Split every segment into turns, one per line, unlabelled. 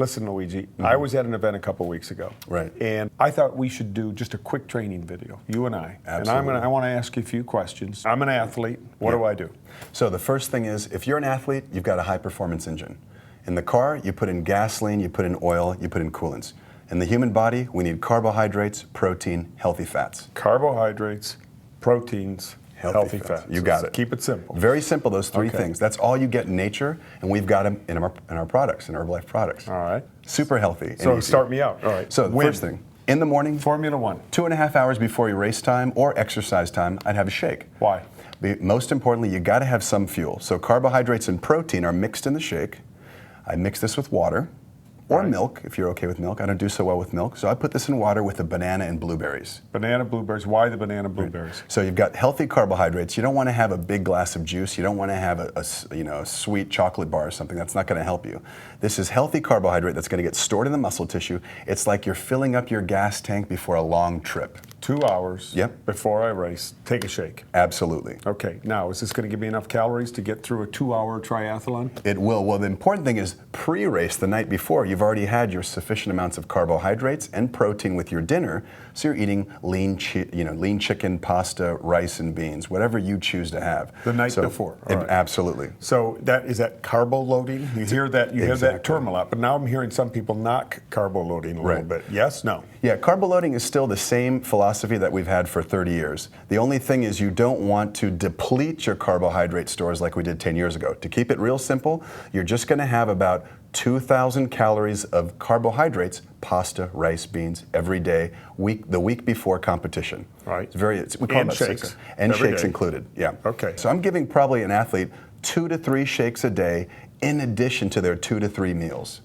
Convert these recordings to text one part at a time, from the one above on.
Listen, Luigi, I was at an event a couple weeks ago.
Right.
And I thought we should do just a quick training video, you and I.
Absolutely.
And I want to ask you a few questions. I'm an athlete. What do I do?
So the first thing is, if you're an athlete, you've got a high-performance engine. In the car, you put in gasoline, you put in oil, you put in coolants. In the human body, we need carbohydrates, protein, healthy fats.
Carbohydrates, proteins, healthy fats.
You got it.
Keep it simple.
Very simple, those three things. That's all you get in nature, and we've got them in our products, in Herbalife products.
All right.
Super healthy.
So
easy.
start me out. All right.
So the first thing, in the morning,
Formula One.
2.5 hours before your race time or exercise time, I'd have a shake.
Why?
Most importantly, you got to have some fuel. So carbohydrates and protein are mixed in the shake. I mix this with water or milk, if you're okay with milk. I don't do so well with milk. So I put this in water with the banana and blueberries.
Banana, blueberries. Why the banana, blueberries?
Right. So you've got healthy carbohydrates. You don't want to have a big glass of juice. You don't want to have a sweet chocolate bar or something. That's not going to help you. This is healthy carbohydrate that's going to get stored in the muscle tissue. It's like you're filling up your gas tank before a long trip.
2 hours before I race, take a shake.
Absolutely.
Okay, now is this going to give me enough calories to get through a 2-hour triathlon?
It will. Well, the important thing is pre-race, the night before, you've already had your sufficient amounts of carbohydrates and protein with your dinner, so you're eating lean chicken, pasta, rice, and beans, whatever you choose to have.
The night before. All right.
Absolutely.
So is that carbo loading? You hear that term a lot, but now I'm hearing some people knock carbo loading a little bit. Yes? No?
Yeah, carbo loading is still the same philosophy that we've had for 30 years. The only thing is you don't want to deplete your carbohydrate stores like we did 10 years ago. To keep it real simple, you're just going to have about 2,000 calories of carbohydrates, pasta, rice, beans, every day, the week before competition.
Right.
We call it shakes. And shakes included, yeah.
Okay.
So I'm giving probably an athlete 2 to 3 shakes a day in addition to their 2 to 3 meals.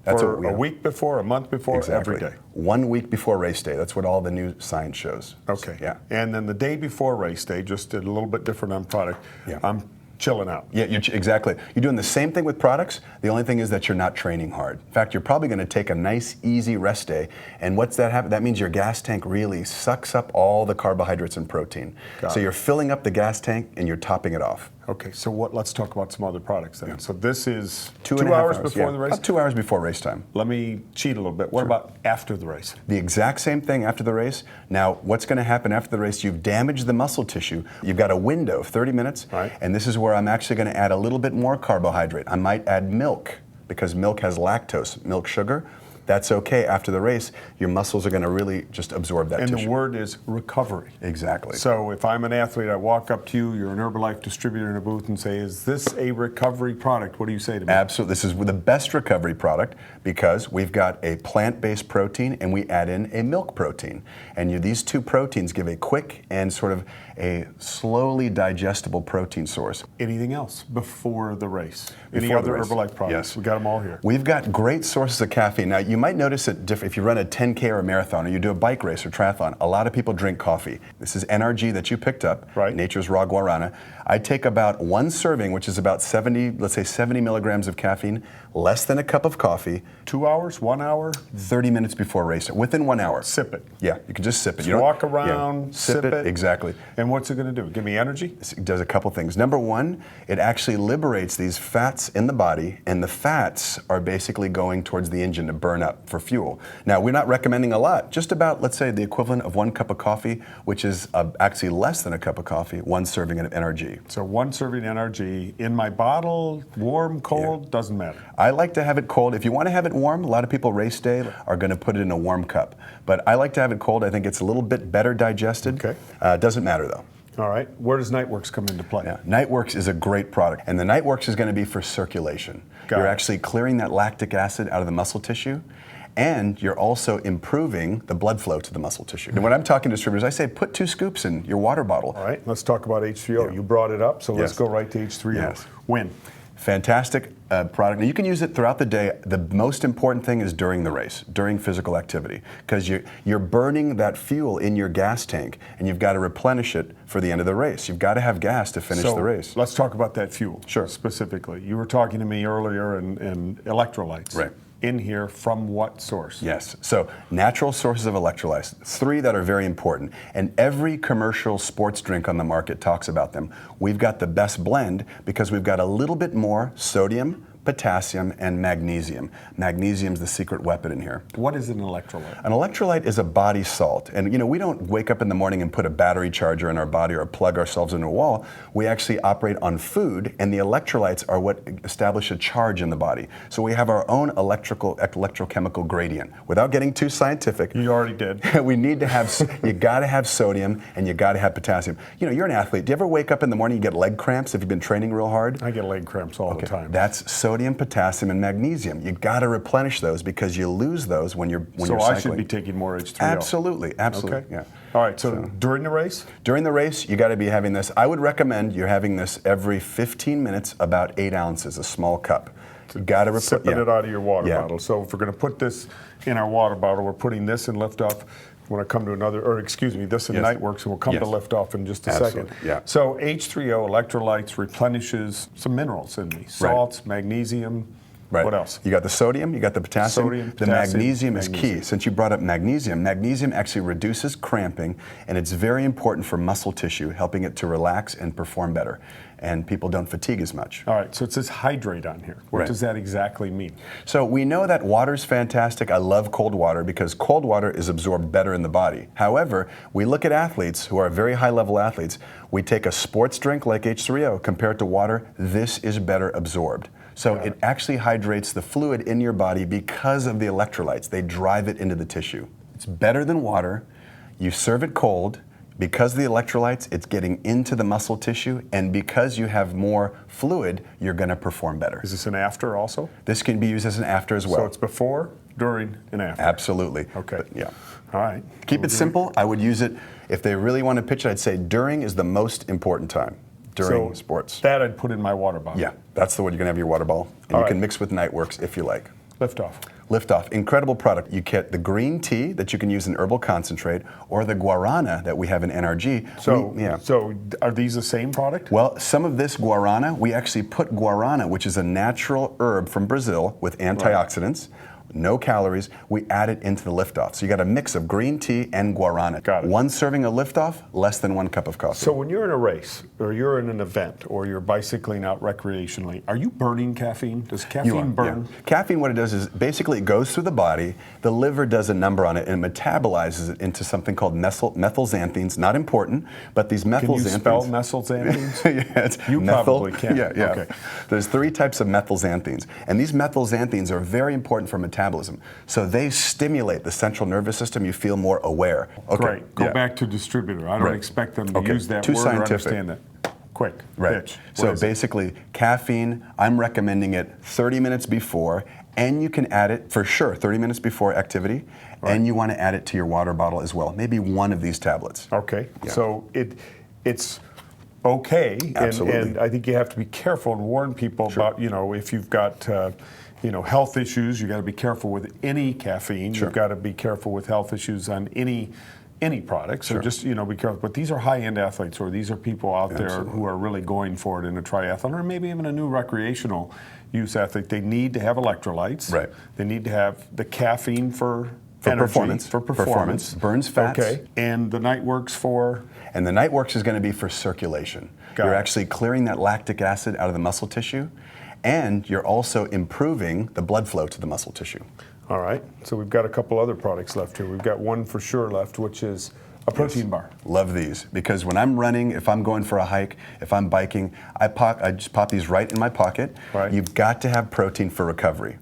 That's
for a week before, a month before, every day.
1 week before race day. That's what all the new science shows.
Okay.
Yeah.
And then the day before race day, just a little bit different on product. Yeah. I'm chilling out.
Yeah, exactly. You're doing the same thing with products. The only thing is that you're not training hard. In fact, you're probably going to take a nice, easy rest day. And what's that happen? That means your gas tank really sucks up all the carbohydrates and protein. So you're filling up the gas tank and you're topping it off.
Okay, so let's talk about some other products then. Yeah. So this is
2
hours before the race?
About 2 hours before race time.
Let me cheat a little bit. What about after the race?
The exact same thing after the race. Now, what's going to happen after the race? You've damaged the muscle tissue. You've got a window of 30 minutes, and this is where I'm actually going to add a little bit more carbohydrate. I might add milk, because milk has lactose, milk sugar. That's okay. After the race, your muscles are going to really just absorb that tissue.
And the word is recovery.
Exactly.
So if I'm an athlete, I walk up to you, you're an Herbalife distributor in a booth, and say, is this a recovery product? What do you say to me?
Absolutely. This is the best recovery product because we've got a plant-based protein and we add in a milk protein. And these two proteins give a quick and sort of a slowly digestible protein source.
Anything else before the race? Any other Herbalife products?
Yes.
We got them all here.
We've got great sources of caffeine. Now, you might notice that if you run a 10K or a marathon or you do a bike race or triathlon, a lot of people drink coffee. This is NRG that you picked up, Nature's Raw Guarana. I take about 1 serving, which is about 70 milligrams of caffeine, less than a cup of coffee.
2 hours, 1 hour?
30 minutes before race, within 1 hour.
Sip it.
Yeah, you can just sip it.
So you walk around,
sip it. Exactly.
And what's it going to do? Give me energy?
It does a couple things. Number one, it actually liberates these fats in the body, and the fats are basically going towards the engine to burn up for fuel. Now, we're not recommending a lot, just about, let's say, the equivalent of 1 cup of coffee, which is actually less than a cup of coffee, 1 serving of NRG.
So 1 serving NRG in my bottle, warm, cold, doesn't matter.
I like to have it cold. If you want to have it warm, a lot of people race day are going to put it in a warm cup. But I like to have it cold. I think it's a little bit better digested.
Okay.
Doesn't matter though.
All right. Where does Nightworks come into play?
Yeah. Nightworks is a great product. And the Nightworks is going to be for circulation. You're actually clearing that lactic acid out of the muscle tissue. And you're also improving the blood flow to the muscle tissue. And when I'm talking to distributors, I say put 2 scoops in your water bottle.
All right, let's talk about H3O. You brought it up, so let's go right to H3O.
Yes.
When?
Fantastic product. Now you can use it throughout the day. The most important thing is during the race, during physical activity, because you're burning that fuel in your gas tank, and you've got to replenish it for the end of the race. You've got to have gas to finish the race.
Let's talk about that fuel.
Sure.
Specifically. You were talking to me earlier and electrolytes.
Right.
In here from what source?
Yes, so natural sources of electrolytes, 3 that are very important, and every commercial sports drink on the market talks about them. We've got the best blend because we've got a little bit more sodium, potassium, and magnesium. Magnesium's the secret weapon in here.
What is an electrolyte?
An electrolyte is a body salt. And you know, we don't wake up in the morning and put a battery charger in our body or plug ourselves into a wall. We actually operate on food, and the electrolytes are what establish a charge in the body. So we have our own electrochemical gradient. Without getting too scientific,
You already did.
we need to have, you gotta have sodium and you gotta have potassium. You know, you're an athlete. Do you ever wake up in the morning and get leg cramps if you've been training real hard?
I get leg cramps all the time.
That's sodium, potassium, and magnesium. You gotta replenish those because you lose those when you're
So
cycling.
I should be taking more H3O.
Absolutely, absolutely.
Okay.
Yeah.
All right, so during the race?
During the race, you got to be having this. I would recommend you're having this every 15 minutes, about 8 ounces, a small cup. You got to
Sipping it out of your water
Yeah.
bottle. So if we're going to put this in our water bottle, we're putting this in liftoff. When I come to another, or excuse me, this in
Yes.
Nightworks, and we'll come
Yes.
to liftoff in just a
Absolutely,
second.
yeah.
So H3O electrolytes replenishes some minerals in me: salts, magnesium.
Right.
What else?
You got the sodium, you got the potassium.
Sodium,
the
potassium,
magnesium is key.
magnesium.
Since you brought up magnesium, magnesium actually reduces cramping, and it's very important for muscle tissue, helping it to relax and perform better. And people don't fatigue as much.
All right, so it says hydrate on here. What
Right.
does that exactly mean?
So we know that water's fantastic. I love cold water because cold water is absorbed better in the body. However, we look at athletes who are very high-level athletes. We take a sports drink like H3O, compare it to water, this is better absorbed. So it actually hydrates the fluid in your body because of the electrolytes. They drive it into the tissue. It's better than water. You serve it cold. Because of the electrolytes, it's getting into the muscle tissue, and because you have more fluid, you're going to perform better.
Is this an after also?
This can be used as an after as well.
So it's before, during, and after.
Absolutely.
Okay.
But, yeah.
All right.
Keep it simple. I would use it, if they really want to pitch it, I'd say during is the most important time, during
So
sports.
That I'd put in my water bottle.
Yeah, that's the one you're going to have your water ball. And
All
you
right.
can mix with Nightworks if you like.
Liftoff.
Liftoff, incredible product. You get the green tea that you can use in herbal concentrate, or the guarana that we have in NRG.
So are these the same product?
Well, some of this guarana, we actually put guarana, which is a natural herb from Brazil with antioxidants, no calories. We add it into the Liftoff. So you got a mix of green tea and guarana.
Got it.
One serving of Liftoff, less than 1 cup of coffee.
So when you're in a race, or you're in an event, or you're bicycling out recreationally, are you burning caffeine? Does
You are,
caffeine burn?
yeah. Caffeine, what it does is basically it goes through the body, the liver does a number on it, and it metabolizes it into something called methylxanthines. Not important, but these methylxanthines.
Can you spell methylxanthines?
Yeah, it's
You probably can.
Yeah, yeah.
Okay.
There's 3 types of methylxanthines, and these methylxanthines are very important for metabolism. So they stimulate the central nervous system. You feel more aware. Okay.
Great. Go
yeah.
back to distributor. I don't
Right.
expect them to
Okay.
use that
Too
word
scientific.
or understand that. Quick.
Right.
Pitch. What
So
is it?
basically, caffeine, I'm recommending it 30 minutes before, and you can add it for sure 30 minutes before activity, and you want to add it to your water bottle as well. Maybe one of these tablets.
Okay.
Yeah.
So it's okay,
Absolutely.
and I think you have to be careful and warn people about, if you've got health issues, you got to be careful with any caffeine.
Sure.
You've got to be careful with health issues on any product. So
Sure.
just be careful. But these are high-end athletes, or these are people out there who are really going for it in a triathlon, or maybe even a new recreational use athlete. They need to have electrolytes.
Right.
They need to have the caffeine for energy,
performance.
For performance.
Burns fats.
Okay. And the Nightworks for.
And the Nightworks is going to be for circulation.
Got
You're
it.
actually clearing that lactic acid out of the muscle tissue, and you're also improving the blood flow to the muscle tissue.
All right, so we've got a couple other products left here. We've got one for sure left, which is a protein bar.
Love these, because when I'm running, if I'm going for a hike, if I'm biking, I just pop these right in my pocket.
Right.
You've got to have protein for recovery.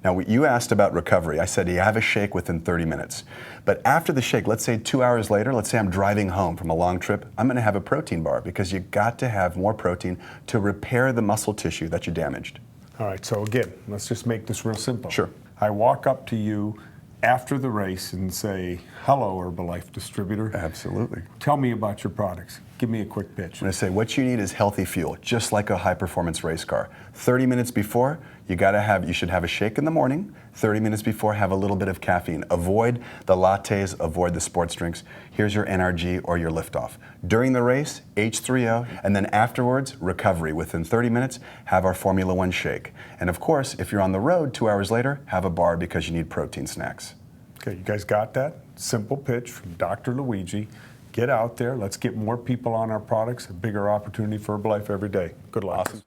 Now, you asked about recovery. I said you have a shake within 30 minutes. But after the shake, let's say 2 hours later, let's say I'm driving home from a long trip, I'm going to have a protein bar, because you've got to have more protein to repair the muscle tissue that you damaged.
All right, so again, let's just make this real simple.
Sure.
I walk up to you after the race and say, hello, Herbalife distributor.
Absolutely.
Tell me about your products. Give me a quick pitch.
I'm going to say what you need is healthy fuel, just like a high-performance race car. 30 minutes before, you should have a shake in the morning. 30 minutes before, have a little bit of caffeine. Avoid the lattes, avoid the sports drinks. Here's your NRG or your Liftoff. During the race, H3O, and then afterwards, recovery. Within 30 minutes, have our Formula One shake. And of course, if you're on the road 2 hours later, have a bar because you need protein snacks.
Okay, you guys got that? Simple pitch from Dr. Luigi. Get out there. Let's get more people on our products. A bigger opportunity for Herbalife every day. Good luck.
Awesome.